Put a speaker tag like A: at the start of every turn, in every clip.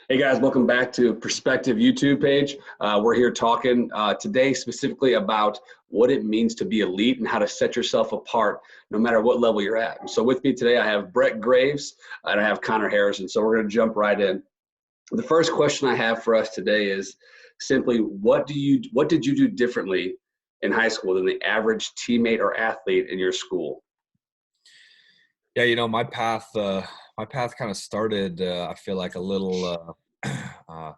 A: Hey guys, welcome back to Perspective YouTube page. We're here talking today specifically about what it means to be elite and how to set yourself apart no matter what level you're at. So with me today, I have Brett Graves and I have Connor Harrison. So we're going to jump right in. The first question I have for us today is simply, what did you do differently in high school than the average teammate or athlete in your school?
B: Yeah, my path kind of started, I feel like a little, I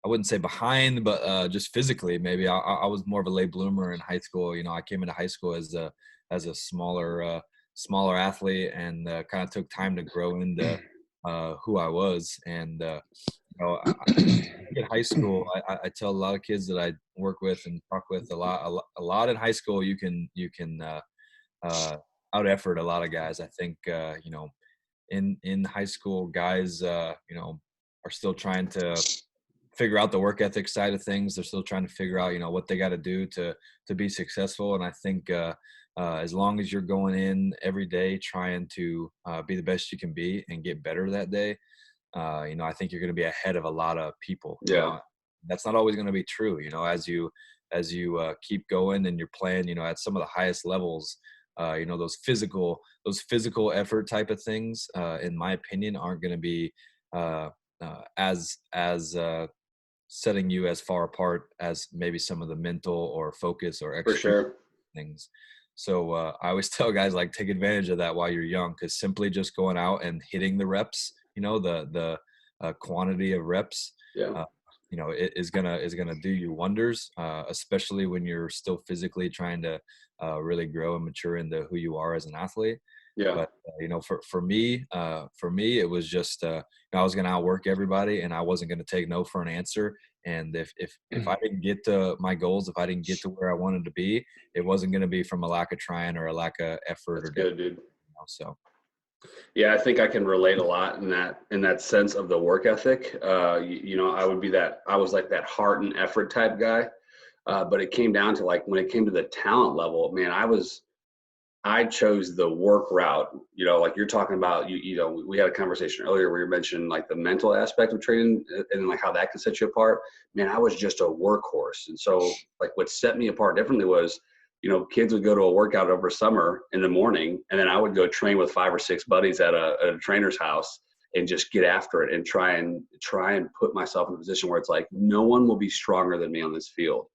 B: wouldn't say behind, but just physically, maybe I was more of a late bloomer in high school. I came into high school as a smaller athlete, and kind of took time to grow into who I was. And in high school, I tell a lot of kids that I work with and talk with a lot in high school. You can out effort a lot of guys. I think in high school, guys are still trying to figure out the work ethic side of things. They're still trying to figure out what they got to do to be successful. And I think as long as you're going in every day trying to be the best you can be and get better that day, I think you're going to be ahead of a lot of people.
A: Yeah,
B: That's not always going to be true. As you keep going and you're playing, at some of the highest levels, those physical effort type of things, in my opinion, aren't going to be as setting you as far apart as maybe some of the mental or focus or
A: for
B: extracurricular
A: sure.
B: things. So I always tell guys, like, take advantage of that while you're young, because simply just going out and hitting the reps, the quantity of reps,
A: Yeah,
B: uh, is gonna do you wonders, especially when you're still physically trying to really grow and mature into who you are as an athlete.
A: yeah.
B: But for me, it was just I was going to outwork everybody, and I wasn't going to take no for an answer. And if I didn't get to my goals, if I didn't get to where I wanted to be, it wasn't going to be from a lack of trying or a lack of effort
A: That's
B: or
A: good, dude.
B: so.
A: Yeah, I think I can relate a lot in that sense of the work ethic. I was like that heart and effort type guy. But it came down to, like, when it came to the talent level, man, I chose the work route. Like you're talking about, we had a conversation earlier where you mentioned like the mental aspect of training and like how that can set you apart. Man, I was just a workhorse. And so like what set me apart differently was, kids would go to a workout over summer in the morning, and then I would go train with 5 or 6 buddies at a trainer's house and just get after it and try and put myself in a position where it's like, no one will be stronger than me on this field.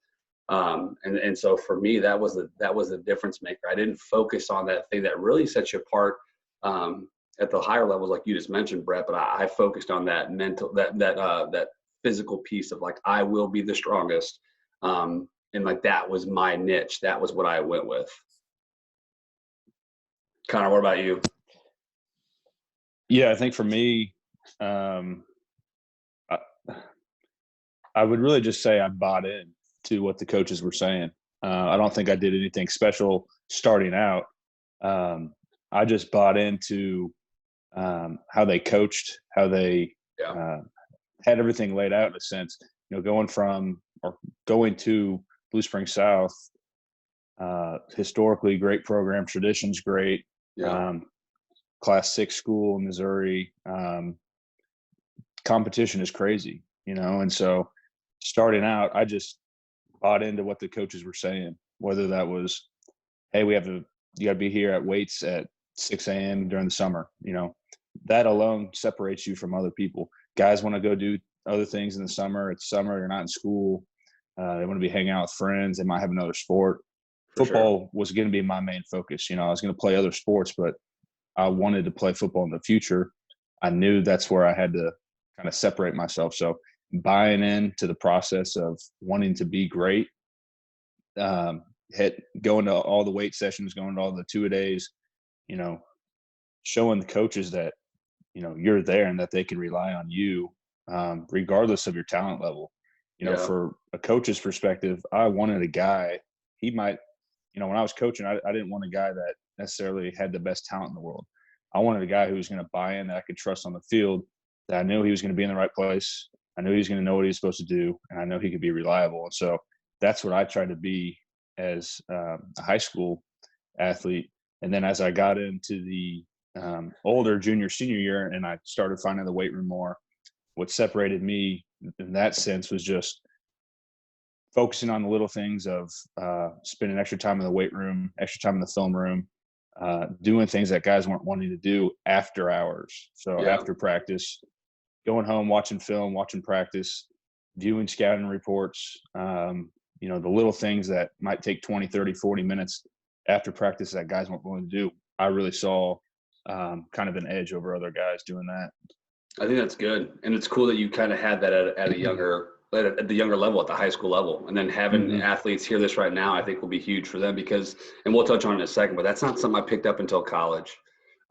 A: And so for me, that was the difference maker. I didn't focus on that thing that really sets you apart at the higher levels, like you just mentioned, Brett. But I focused on that mental, that physical piece of, like, I will be the strongest, and like that was my niche. That was what I went with. Connor, what about you?
C: Yeah, I think for me, um, I, I would really just say I bought in to what the coaches were saying. I don't think I did anything special starting out. I just bought into how they coached, how they
A: Yeah,
C: uh, had everything laid out in a sense. Going to Blue Spring South, historically great program, traditions great,
A: yeah,
C: um, Class 6 school in Missouri. Competition is crazy, and so starting out, I just bought into what the coaches were saying, whether that was, hey, you got to be here at weights at 6 a.m. during the summer. That alone separates you from other people. Guys want to go do other things in the summer. It's summer, they're not in school. They want to be hanging out with friends. They might have another sport.
A: for sure.
C: Football was going to be my main focus. I was going to play other sports, but I wanted to play football in the future. I knew that's where I had to kind of separate myself. So buying into the process of wanting to be great, going to all the weight sessions, going to all the two-a-days, you know, showing the coaches that, you're there and that they can rely on you, regardless of your talent level.
A: Yeah,
C: For a coach's perspective, I wanted a guy, he might, when I was coaching, I didn't want a guy that necessarily had the best talent in the world. I wanted a guy who was going to buy in, that I could trust on the field, that I knew he was going to be in the right place. I knew he was going to know what he was supposed to do, and I know he could be reliable. And so that's what I tried to be as a high school athlete. And then as I got into the older junior, senior year, and I started finding the weight room more, what separated me in that sense was just focusing on the little things of spending extra time in the weight room, extra time in the film room, doing things that guys weren't wanting to do after hours. So
A: Yeah.
C: after practice, going home, watching film, watching practice, viewing scouting reports, you know, the little things that might take 20, 30, 40 minutes after practice that guys weren't willing to do. I really saw kind of an edge over other guys doing that.
A: I think that's good. And it's cool that you kind of had that at a younger at the younger level, at the high school level. And then having athletes hear this right now, I think will be huge for them because, and we'll touch on it in a second, but that's not something I picked up until college.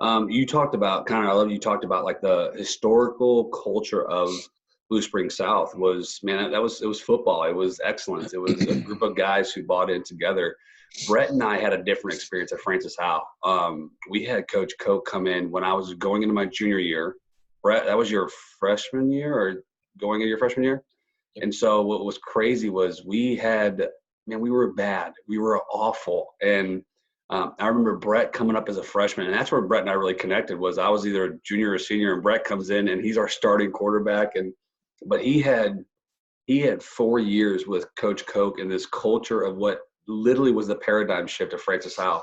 A: You talked about I love you talked about like the historical culture of Blue Spring South was, man, it was football. It was excellence. It was a group of guys who bought in together. Brett and I had a different experience at Francis Howe. We had Coach Koch come in when I was going into my junior year. Brett, that was your freshman year or going into your freshman year? Yep. And so what was crazy was we were bad. We were awful. And I remember Brett coming up as a freshman, and that's where Brett and I really connected was I was either a junior or senior, and Brett comes in, and he's our starting quarterback. But he had 4 years with Coach Koch in this culture of what literally was the paradigm shift of Francis Howe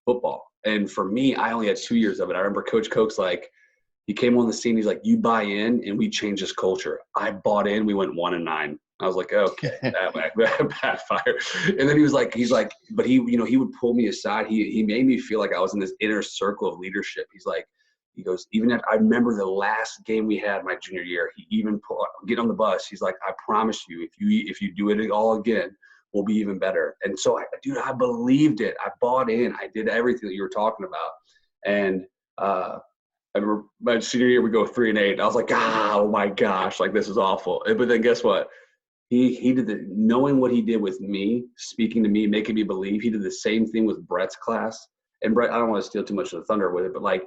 A: football. And for me, I only had 2 years of it. I remember Coach Koch's like, he came on the scene. He's like, you buy in and we change this culture. I bought in. We went 1-9. I was like, okay, that backfired. And then he's like, but he would pull me aside. He made me feel like I was in this inner circle of leadership. He goes, I remember the last game we had my junior year. He even get on the bus. He's like, I promise you, if you do it all again, we'll be even better. And so, I believed it. I bought in. I did everything that you were talking about. And I remember my senior year, we go 3-8. I was like, oh my gosh, like this is awful. But then guess what? He did knowing what he did with me, speaking to me, making me believe. He did the same thing with Brett's class. And Brett, I don't want to steal too much of the thunder with it, but like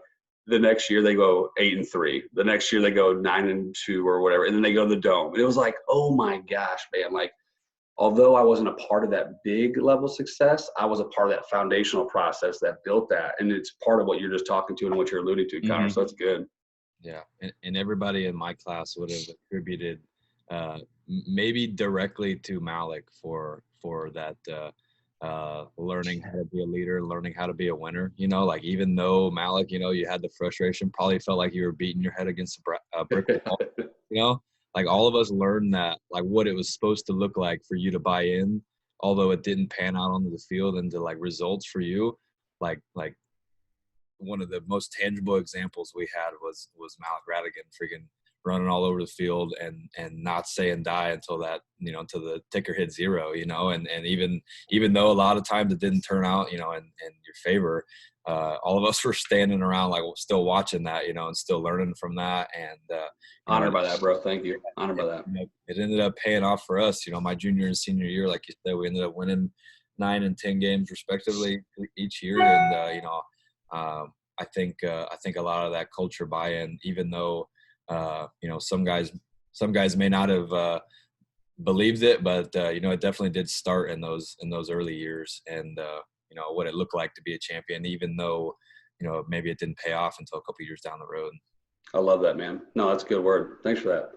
A: the next year they go 8-3. The next year they go 9-2 or whatever, and then they go to the Dome. And it was like, oh my gosh, man! Like, although I wasn't a part of that big level success, I was a part of that foundational process that built that. And it's part of what you're just talking to and what you're alluding to, Connor. So that's good.
B: Yeah. And everybody in my class would have attributed maybe directly to Malach for that learning how to be a leader, learning how to be a winner. You know, like even though Malach, you know, you had the frustration, probably felt like you were beating your head against a brick wall, you know? Like all of us learned that, like what it was supposed to look like for you to buy in, although it didn't pan out onto the field into like results for you. Like one of the most tangible examples we had was Malach Radigan freaking running all over the field and not say and die until that, you know, until the ticker hit 0, you know, and even though a lot of times it didn't turn out, you know, in your favor, all of us were standing around like still watching that, you know, and still learning from that. And
A: honored by that, bro. Thank you. Honored by that.
B: It ended up paying off for us. You know, my junior and senior year, like you said, we ended up winning 9 and 10 games respectively each year. And you know, I think a lot of that culture buy-in, even though you know, some guys may not have believed it, but you know, it definitely did start in those early years, and you know, what it looked like to be a champion, even though, you know, maybe it didn't pay off until a couple of years down the road.
A: I love that, man. No, that's a good word. Thanks for that.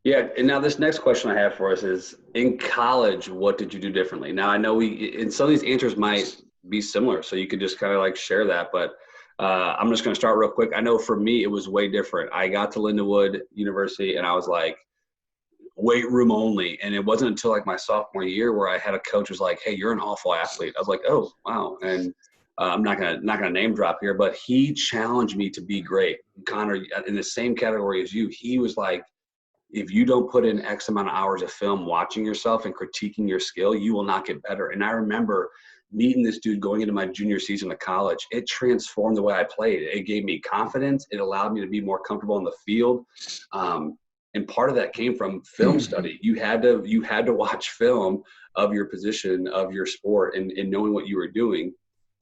A: Yeah, and now this next question I have for us is, in college, what did you do differently? Now, I know and some of these answers might be similar, so you could just kind of like share that, but I'm just going to start real quick. I know for me, it was way different. I got to Lindenwood University and I was like, weight room only. And it wasn't until like my sophomore year where I had a coach who's like, hey, you're an awful athlete. I was like, oh, wow. And I'm not gonna name drop here, but he challenged me to be great. Connor, in the same category as you, he was like, if you don't put in X amount of hours of film watching yourself and critiquing your skill, you will not get better. And I remember meeting this dude going into my junior season of college. It transformed the way I played. It gave me confidence. It allowed me to be more comfortable in the field. And part of that came from film study. You had to watch film of your position, of your sport, and knowing what you were doing.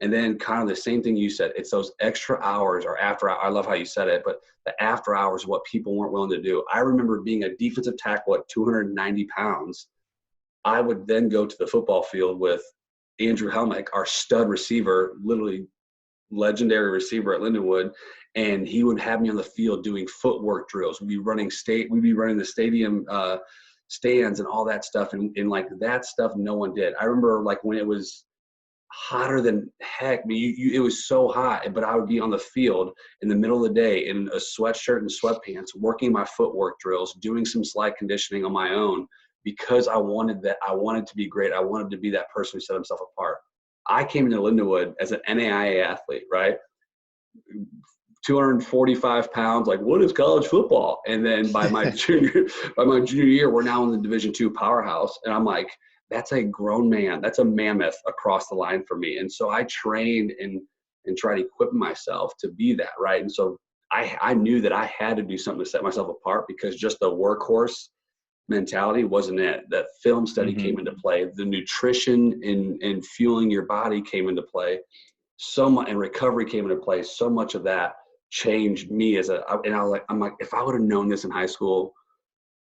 A: And then kind of the same thing you said, it's those extra hours or after, I love how you said it, but the after hours, what people weren't willing to do. I remember being a defensive tackle at 290 pounds. I would then go to the football field with Andrew Helmick, our stud receiver, literally legendary receiver at Lindenwood. and he would have me on the field doing footwork drills. We'd be running the stadium stands and all that stuff. And like that stuff, no one did. I remember like when it was hotter than heck. I mean, it was so hot, but I would be on the field in the middle of the day in a sweatshirt and sweatpants, working my footwork drills, doing some slide conditioning on my own because I wanted that. I wanted to be great. I wanted to be that person who set himself apart. I came into Lindenwood as an NAIA athlete, right? 245 pounds, like, what is college football? And then by my junior year, we're now in the Division II powerhouse. And I'm like, that's a grown man. That's a mammoth across the line for me. And so I trained and tried equipping myself to be that, right? And so I knew that I had to do something to set myself apart because just the workhorse mentality wasn't it. That film study came into play. The nutrition and fueling your body came into play. So much, and recovery came into play. So much of that changed me I'm like, if I would have known this in high school,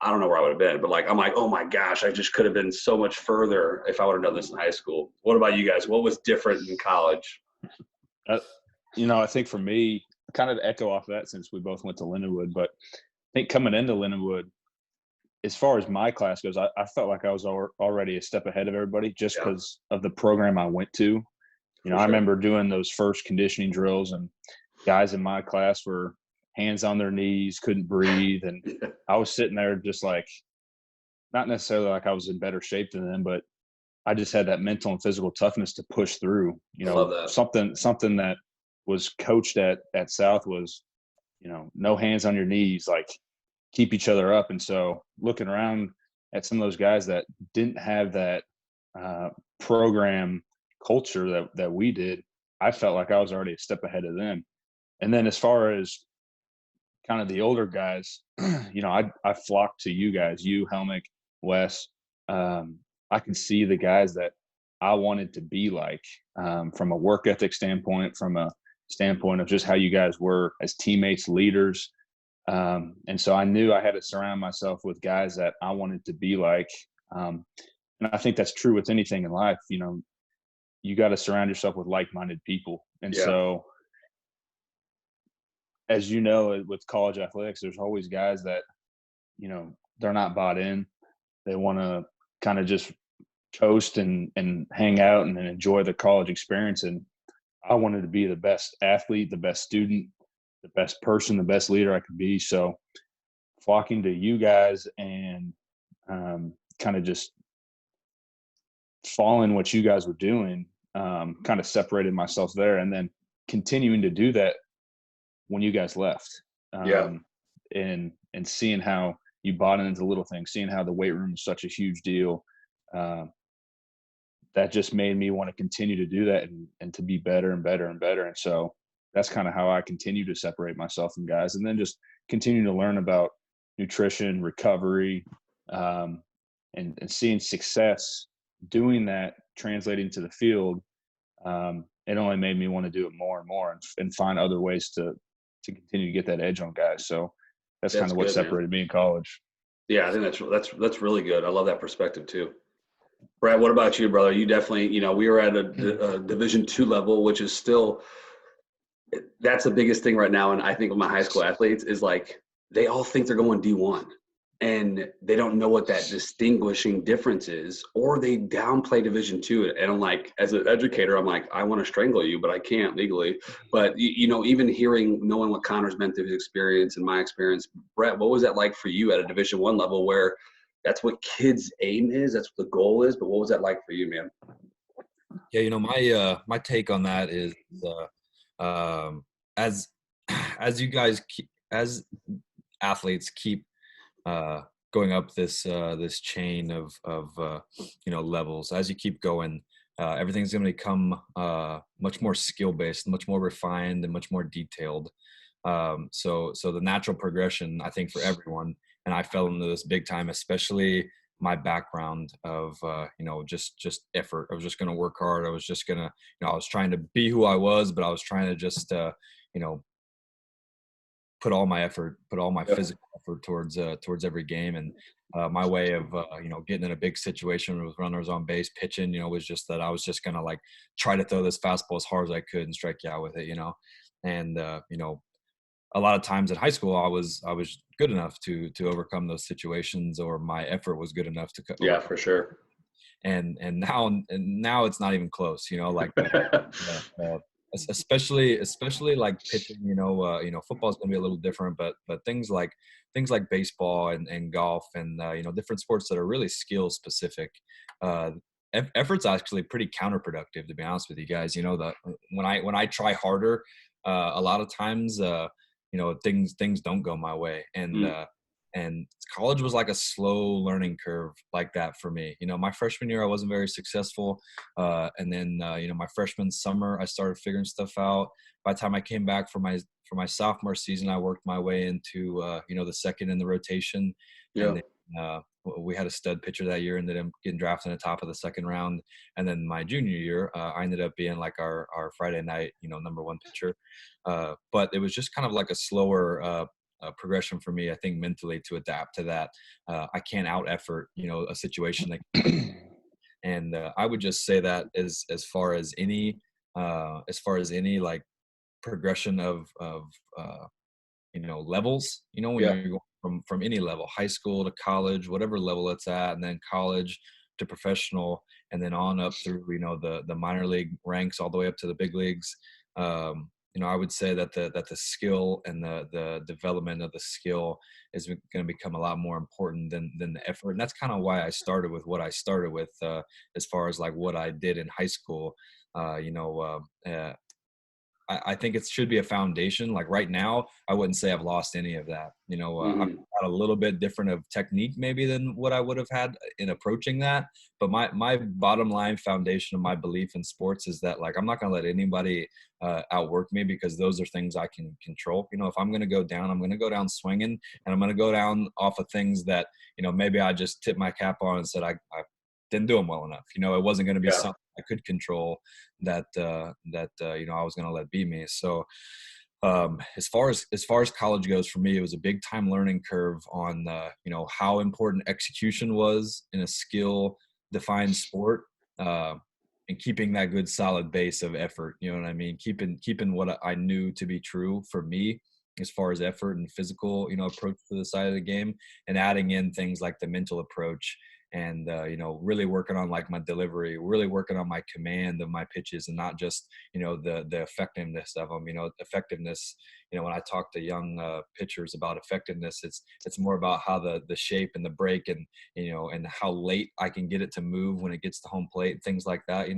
A: I don't know where I would have been, but like, I'm like, oh my gosh, I just could have been so much further if I would have done this in high school. What about you guys? What was different in college?
C: I think for me, kind of to echo off that since we both went to Lindenwood, but I think coming into Lindenwood, as far as my class goes, I felt like I was already a step ahead of everybody just because of the program I went to. I remember doing those first conditioning drills and guys in my class were hands on their knees, couldn't breathe. And I was sitting there just like, not necessarily like I was in better shape than them, but I just had that mental and physical toughness to push through.
A: Love that.
C: Something that was coached at South was, no hands on your knees, like keep each other up. And so looking around at some of those guys that didn't have that program culture that we did, I felt like I was already a step ahead of them. And then as far as kind of the older guys, I flocked to you guys, you, Helmick, Wes. I can see the guys that I wanted to be like from a work ethic standpoint, from a standpoint of just how you guys were as teammates, leaders. And so I knew I had to surround myself with guys that I wanted to be like. And I think that's true with anything in life. You got to surround yourself with like-minded people. And so, as you know, with college athletics, there's always guys that, they're not bought in. They want to kind of just coast and hang out and enjoy the college experience. And I wanted to be the best athlete, the best student, the best person, the best leader I could be. So flocking to you guys and kind of just following what you guys were doing, kind of separated myself there, and then continuing to do that when you guys left. And seeing how you bought into little things, seeing how the weight room is such a huge deal, that just made me want to continue to do that and to be better and better and better. And so that's kind of how I continue to separate myself from guys, and then just continue to learn about nutrition, recovery, and seeing success doing that, translating to the field. It only made me want to do it more and more and find other ways to continue to get that edge on guys. So that's kind of what separated me in college.
A: Yeah, I think that's really good. I love that perspective too. Brad, what about you, brother? You definitely, we were at a Division II level, which is still, that's the biggest thing right now. And I think with my high school athletes is like, they all think they're going D1 and they don't know what that distinguishing difference is, or they downplay Division II. And I'm like, as an educator, I'm like, I want to strangle you, but I can't legally. But, even knowing what Connor's been through his experience and my experience, Brett, what was that like for you at a Division I level where that's what kids' aim is, that's what the goal is? But what was that like for you, man?
B: Yeah, my take on that is as you guys as athletes keep going up this chain of levels, as you keep going, everything's going to become much more skill based, much more refined, and much more detailed. So the natural progression, I think, for everyone, and I fell into this big time, especially my background of just effort. I was just going to work hard. I was just going to, I was trying to be who I was, but I was trying to just put all my effort, put all my physical effort towards every game. And my way of getting in a big situation with runners on base, pitching, was just that I was just going to like try to throw this fastball as hard as I could and strike you out with it, and a lot of times in high school, I was good enough to overcome those situations, or my effort was good enough to
A: Yeah,
B: overcome.
A: for sure.
B: And now it's not even close, like especially like pitching, football's going to be a little different, but things like baseball and golf and different sports that are really skill specific, effort's actually pretty counterproductive, to be honest with you guys. When I try harder, a lot of times things don't go my way. And college was like a slow learning curve like that for me. My freshman year, I wasn't very successful. And then, my freshman summer, I started figuring stuff out. By the time I came back for my sophomore season, I worked my way into, the second in the rotation.
A: Yeah.
B: And then, we had a stud pitcher that year, ended up getting drafted in the top of the second round. And then my junior year, I ended up being like our Friday night, number one pitcher. But it was just kind of like a slower, progression for me, I think, mentally, to adapt to that. I can't out effort, a situation that, and I would just say that as far as any like progression of levels, when
A: Yeah.
B: you're going from any level, high school to college, whatever level it's at, and then college to professional, and then on up through, the minor league ranks all the way up to the big leagues. I would say that the skill and the development of the skill is going to become a lot more important than the effort. And that's kind of why I started with what I started with, as far as like what I did in high school. I think it should be a foundation. Like right now, I wouldn't say I've lost any of that. I've got a little bit different of technique maybe than what I would have had in approaching that. But my bottom line foundation of my belief in sports is that, like, I'm not going to let anybody outwork me, because those are things I can control. If I'm going to go down, I'm going to go down swinging, and I'm going to go down off of things that, maybe I just tipped my cap on and said I didn't do them well enough. It wasn't going to be something I could control that I was going to let be me. So as far as college goes, for me, it was a big time learning curve on how important execution was in a skill defined sport, and keeping that good solid base of effort. You know what I mean? Keeping what I knew to be true for me as far as effort and physical, approach to the side of the game, and adding in things like the mental approach. And, really working on like my delivery, really working on my command of my pitches, and not just, the effectiveness of them. Effectiveness, when I talk to young pitchers about effectiveness, it's more about how the shape and the break, and, and how late I can get it to move when it gets to home plate, things like that,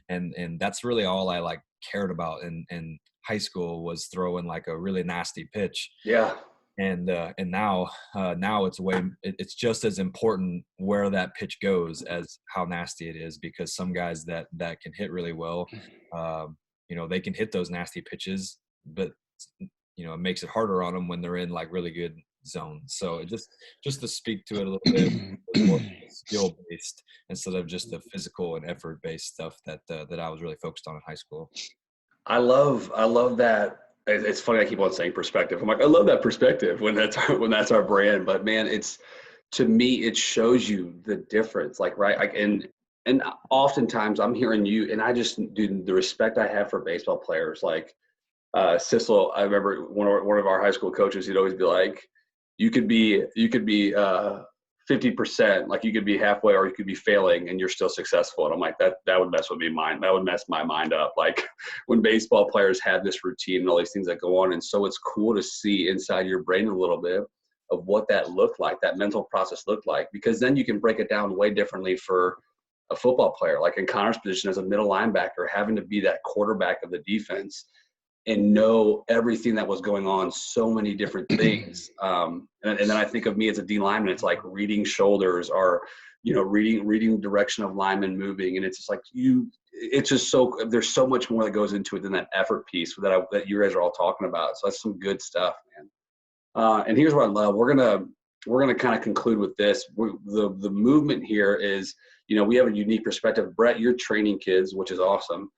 B: and that's really all I like cared about in high school, was throwing like a really nasty pitch.
A: Yeah.
B: And now it's just as important where that pitch goes as how nasty it is, because some guys that can hit really well, they can hit those nasty pitches, but it makes it harder on them when they're in like really good zones. So it just to speak to it a little bit, it was more skill based instead of just the physical and effort based stuff that I was really focused on in high school.
A: I love that. It's funny, I keep on saying perspective. I'm like, I love that perspective when that's our brand. But man, to me, it shows you the difference. Like, right. And oftentimes I'm hearing you, and I just, dude, the respect I have for baseball players, like Sissel. I remember one of our high school coaches, he'd always be like, you could be 50%, like you could be halfway, or you could be failing and you're still successful. And I'm like, that would mess with me mind. That would mess my mind up. Like when baseball players have this routine and all these things that go on. And so it's cool to see inside your brain a little bit of what that looked like, that mental process looked like, because then you can break it down way differently for a football player, like in Connor's position as a middle linebacker, having to be that quarterback of the defense and know everything that was going on, so many different things. And then I think of me as a D lineman, it's like reading shoulders, or, reading direction of linemen moving. And it's just like it's just there's so much more that goes into it than that effort piece that you guys are all talking about. So that's some good stuff, man. And here's what I love. We're gonna kind of conclude with this. The movement here is, we have a unique perspective. Brett, you're training kids, which is awesome.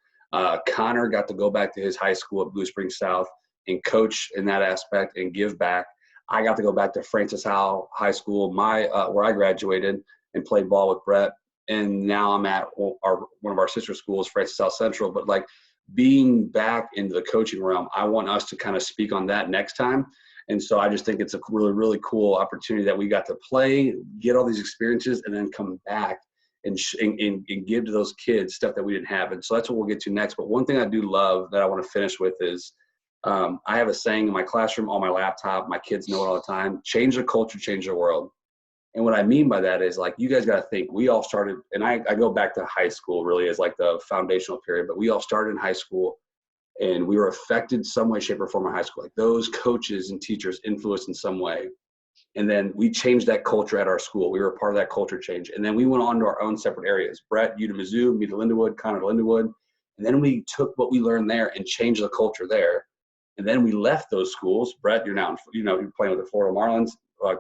A: Connor got to go back to his high school at Blue Springs South and coach in that aspect and give back. I got to go back to Francis Howell High School, where I graduated, and played ball with Brett. And now I'm at one of our sister schools, Francis Howell Central. But like being back into the coaching realm, I want us to kind of speak on that next time. And so I just think it's a really, really cool opportunity that we got to play, get all these experiences, and then come back and give to those kids stuff that we didn't have. And so that's what we'll get to next. But one thing I do love that I want to finish with is I have a saying in my classroom, on my laptop, my kids know it all the time: change the culture, change the world. And what I mean by that is, like, you guys got to think, we all started, and I go back to high school really as like the foundational period, but we all started in high school and we were affected some way, shape, or form in high school. Like, those coaches and teachers influenced in some way. And then we changed that culture at our school. We were a part of that culture change. And then we went on to our own separate areas. Brett, you to Mizzou, me to Lindenwood, Connor to Lindenwood. And then we took what we learned there and changed the culture there. And then we left those schools. Brett, you're now, you're playing with the Florida Marlins.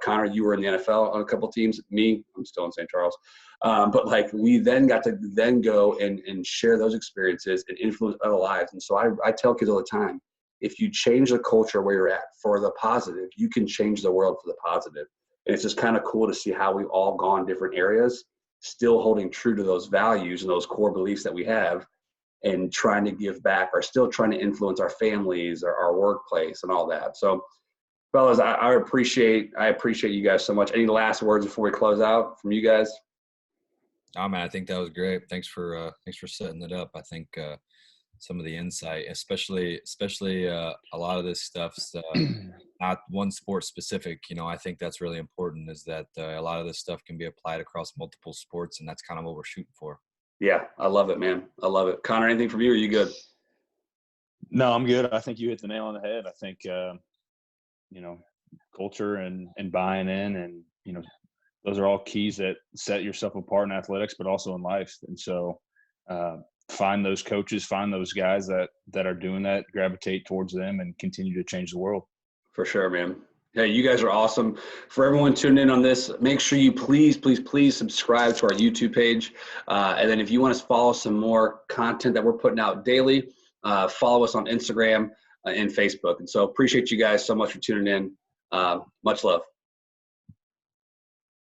A: Connor, you were in the NFL on a couple teams. Me, I'm still in St. Charles. But like, we then got to then go and share those experiences and influence other lives. And so I tell kids all the time, if you change the culture where you're at for the positive, you can change the world for the positive. And it's just kind of cool to see how we've all gone different areas, still holding true to those values and those core beliefs that we have, and trying to give back, or still trying to influence our families or our workplace and all that. So, fellas, I appreciate you guys so much. Any last words before we close out from you guys?
B: Oh man, I think that was great. Thanks for setting it up. I think some of the insight, especially a lot of this stuff's not one sport specific. I think that's really important, is that a lot of this stuff can be applied across multiple sports, and that's kind of what we're shooting for. Yeah, I love it, man. I love it. Connor, anything from you? Or are you good?
C: No, I'm good. I think you hit the nail on the head. I think culture and buying in, and those are all keys that set yourself apart in athletics, but also in life. And so find those coaches, find those guys that are doing that, gravitate towards them, and continue to change the world. For sure, man. Hey, you guys are awesome. For everyone tuned in on this, make sure you please subscribe to our YouTube page. And then if you want to follow some more content that we're putting out daily, follow us on Instagram and Facebook. And so appreciate you guys so much for tuning in. Much love.